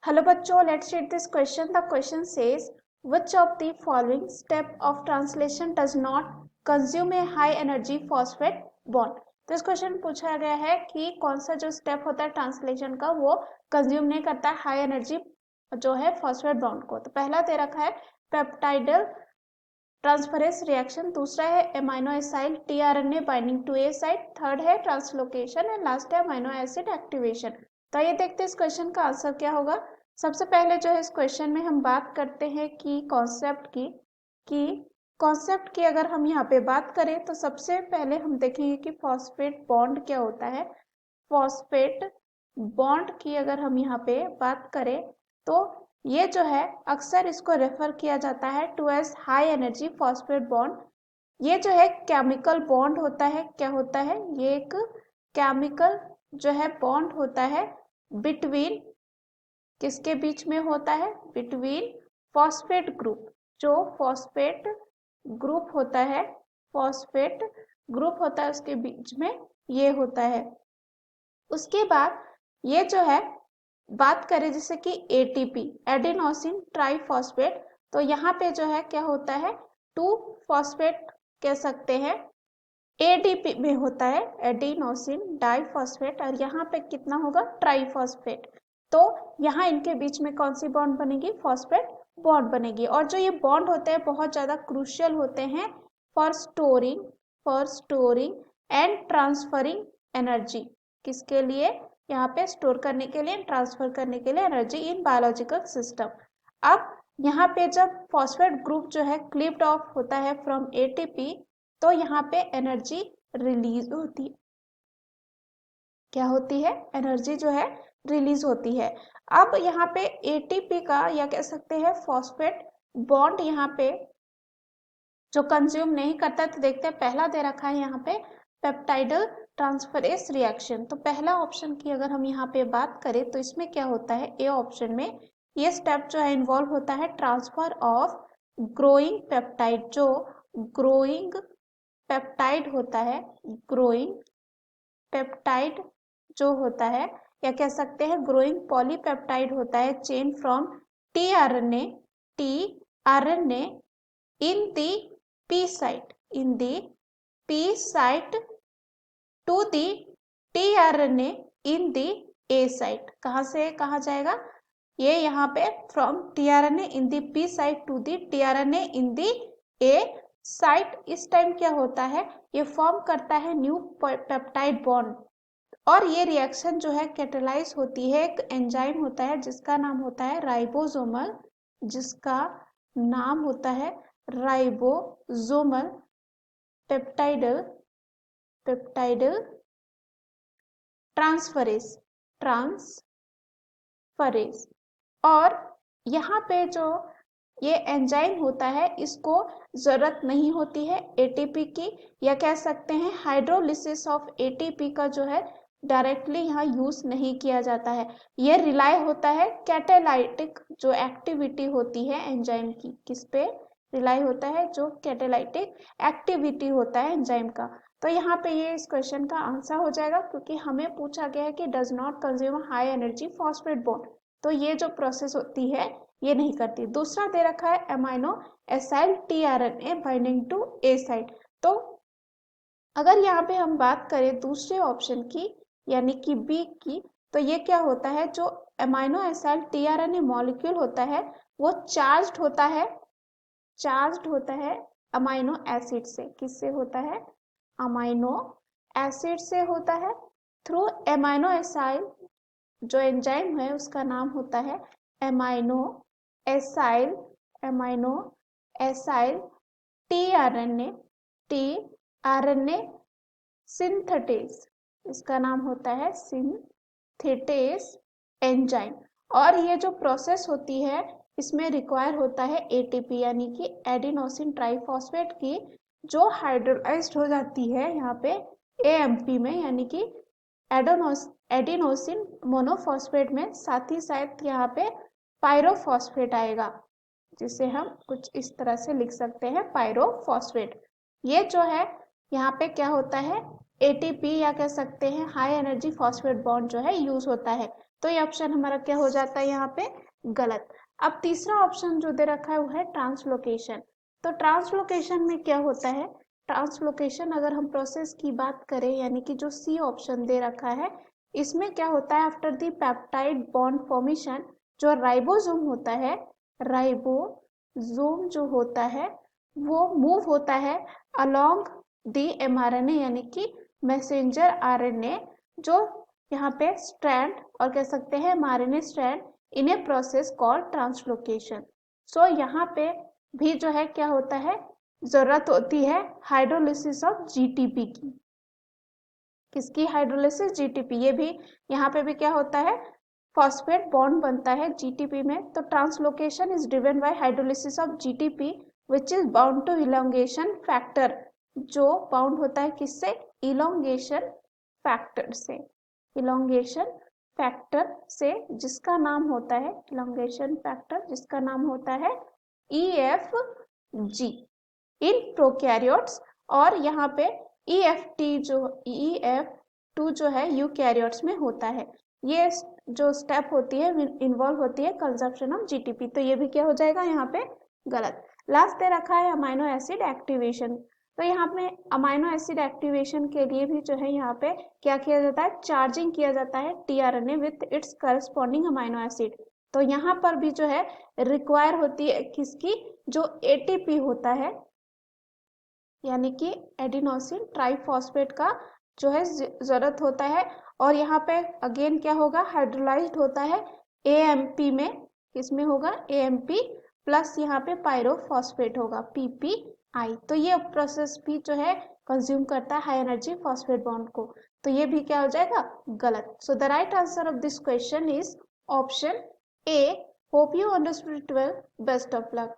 Hello बच्चों, let's read this question. The question says, which of the following step of translation does not consume a high energy phosphate bond? तो इस question पूछा गया है कि कौन सा जो स्टेप होता है ट्रांसलेशन का वो कंज्यूम नहीं करता है हाई एनर्जी जो है फॉस्फेट बॉन्ड को। तो पहला दे रखा है पेप्टाइडल ट्रांसफरेंस रिएक्शन, दूसरा है amino acyl tRNA binding to A site, third है ट्रांसलोकेशन एंड लास्ट है अमीनो एसिड एक्टिवेशन। तो ये देखते हैं इस क्वेश्चन का आंसर क्या होगा। सबसे पहले जो है इस क्वेश्चन में हम बात करते हैं कि कॉन्सेप्ट की अगर हम यहाँ पे बात करें तो सबसे पहले हम देखेंगे कि फॉस्फेट बॉन्ड क्या होता है। फॉस्फेट बॉन्ड की अगर हम यहाँ पे बात करें तो ये जो है अक्सर इसको रेफर किया जाता है to as high energy phosphate bond. ये जो है केमिकल बॉन्ड होता है। क्या होता है? ये एक केमिकल जो है बॉन्ड होता है बिटवीन, किसके बीच में होता है? Between phosphate group. जो फॉस्फेट ग्रुप होता है, फॉस्फेट ग्रुप होता है उसके बीच में ये होता है। उसके बाद ये जो है बात करें जैसे कि एटीपी एडिनोसिन ट्राइफॉस्फेट, तो यहाँ पे जो है क्या होता है 2 फॉस्फेट कह सकते हैं एडीपी में होता है एडिनोसिन डाइफॉस्फेट, और यहाँ पे कितना होगा ट्राइफॉस्फेट। तो यहाँ इनके बीच में कौन सी बॉन्ड बनेगी? फॉस्फेट बॉन्ड बनेगी। और जो ये बॉन्ड होते हैं बहुत ज्यादा क्रूशियल होते हैं for storing and transferring energy. किसके लिए? यहाँ पे स्टोर करने के लिए, ट्रांसफर करने के लिए एनर्जी इन बायोलॉजिकल सिस्टम। अब यहाँ पे जब फॉस्फेट ग्रुप जो है क्लिप्ड ऑफ होता है फ्रॉम एटीपी तो यहाँ पे एनर्जी रिलीज होती है। क्या होती है? एनर्जी जो है रिलीज होती है। अब यहाँ पे एटीपी का या कह सकते हैं फॉस्फेट बॉन्ड यहाँ पे जो कंज्यूम नहीं करता, तो देखते हैं पहला दे रखा है यहाँ पे पेप्टाइडल ट्रांसफरेंस रिएक्शन। तो पहला ऑप्शन की अगर हम यहाँ पे बात करें तो इसमें क्या होता है? ए ऑप्शन में ये स्टेप जो है इन्वॉल्व होता है ट्रांसफर ऑफ ग्रोइंग पेप्टाइड। जो ग्रोइंग पेप्टाइड होता है, ग्रोइंग पेप्टाइड जो होता है या कह सकते हैं ग्रोइंग पॉलीपेप्टाइड होता है chain from tRNA in the P site to the tRNA in the A site. कहाँ से कहाँ जाएगा? ये यहाँ पे from tRNA in the P site to the tRNA in the A site. इस टाइम क्या होता है? ये फॉर्म करता है न्यू पेप्टाइड बॉन्ड, और ये रिएक्शन जो है कैटेलाइज होती है एक एंजाइम होता है जिसका नाम होता है राइबोसोमल, जिसका नाम होता है राइबोसोमल पेप्टाइडल ट्रांसफरेज। और यहाँ पे जो ये एंजाइम होता है इसको जरूरत नहीं होती है एटीपी की, या कह सकते हैं हाइड्रोलिसिस ऑफ एटीपी का जो है डायरेक्टली यहाँ यूज नहीं किया जाता है। ये रिलाई होता है कैटेलाइटिक जो एक्टिविटी होती है एंजाइम की। किस पे रिलाई होता है? जो कैटेलाइटिक एक्टिविटी होता है एंजाइम का। तो यहाँ पे ये इस क्वेश्चन का आंसर हो जाएगा, क्योंकि हमें पूछा गया है कि does not consume high energy phosphate bond, तो ये जो प्रोसेस होती है ये नहीं करती। दूसरा दे रखा है amino acyl tRNA binding to A site. तो अगर यहाँ पे हम बात करें दूसरे ऑप्शन की यानी कि बी की, तो ये क्या होता है? जो अमीनो एसाइल टीआरएनए मॉलिक्यूल होता है वो चार्ज्ड होता है अमीनो एसिड से। किससे होता है? अमीनो एसिड से होता है थ्रू अमीनो एसाइल। जो एंजाइम है उसका नाम होता है अमीनो एसाइल टीआरएनए सिंथेटेज। इसका नाम होता है सिंथेटेज एंजाइम। और ये जो प्रोसेस होती है इसमें रिक्वायर होता है एटीपी यानी कि एडिनोसिन ट्राइफॉस्फेट की, जो हाइड्रोलाइज्ड हो जाती है यहाँ पे एएमपी में यानी कि एडिनोसिन मोनोफॉस्फेट में। साथ ही साथ यहाँ पे पायरोफॉस्फेट आएगा, जिसे हम कुछ इस तरह से लिख सकते हैं पायरोफॉस्फेट। ये जो है यहाँ पे क्या होता है? एटीपी या कह सकते हैं हाई एनर्जी फॉस्फेट बॉन्ड जो है यूज होता है। तो ये ऑप्शन हमारा क्या हो जाता है यहाँ पे गलत। अब तीसरा ऑप्शन जो दे रखा है वो है ट्रांसलोकेशन। तो ट्रांसलोकेशन में क्या होता है, ट्रांसलोकेशन अगर हम प्रोसेस की बात करें यानी कि जो सी ऑप्शन दे रखा है, इसमें क्या होता है, after the peptide bond formation जो राइबोसोम होता है, राइबोसोम जो होता है वो मूव होता है अलोंग द एमआरएनए यानी कि मैसेंजर आरएनए, जो यहाँ पे स्ट्रैंड और कह सकते हैं mRNA strand in a process called translocation. So यहाँ पे भी जो है क्या होता है, जरूरत होती है हाइड्रोलिसिस ऑफ जीटीपी की। किसकी हाइड्रोलिसिस, जीटीपी। ये भी यहाँ पे भी क्या होता है, फॉस्फेट बॉन्ड बनता है जीटीपी में। तो translocation is driven by hydrolysis of GTP which is bound to elongation factor, जो बाउंड होता है किससे, इलोंगेशन फैक्टर से, इलोंगेशन फैक्टर से जिसका नाम होता है, इलोंगेशन फैक्टर जिसका नाम होता है EFG इन प्रोकैरियोट्स। और यहाँ पे EF2 जो है यूकैरियोट्स में होता है। ये जो स्टेप होती है इन्वॉल्व होती है कंजप्शन ऑफ जीटीपी। तो ये भी क्या हो जाएगा यहाँ पे गलत। लास्ट दे रखा है अमाइनो एसिड एक्टिवेशन। तो यहाँ पे अमाइनो एसिड एक्टिवेशन के लिए भी जो है यहाँ पे क्या किया जाता है, चार्जिंग किया जाता है tRNA with its corresponding amino acid. तो यहाँ पर भी जो है रिक्वायर होती है किसकी, जो एटीपी होता है यानी कि एडिनोसिन ट्राइफॉस्फेट का जो है जरूरत होता है। और यहाँ पे अगेन क्या होगा, हाइड्रोलाइज्ड होता है AMP में, किसमें होगा AMP प्लस यहाँ पे पायरोफॉस्फेट होगा PPI। तो ये प्रोसेस भी जो है कंज्यूम करता है हाई एनर्जी फॉस्फेट बॉन्ड को। तो ये भी क्या हो जाएगा गलत। So the right answer of this question is option A। Hope you understood it well, best of luck.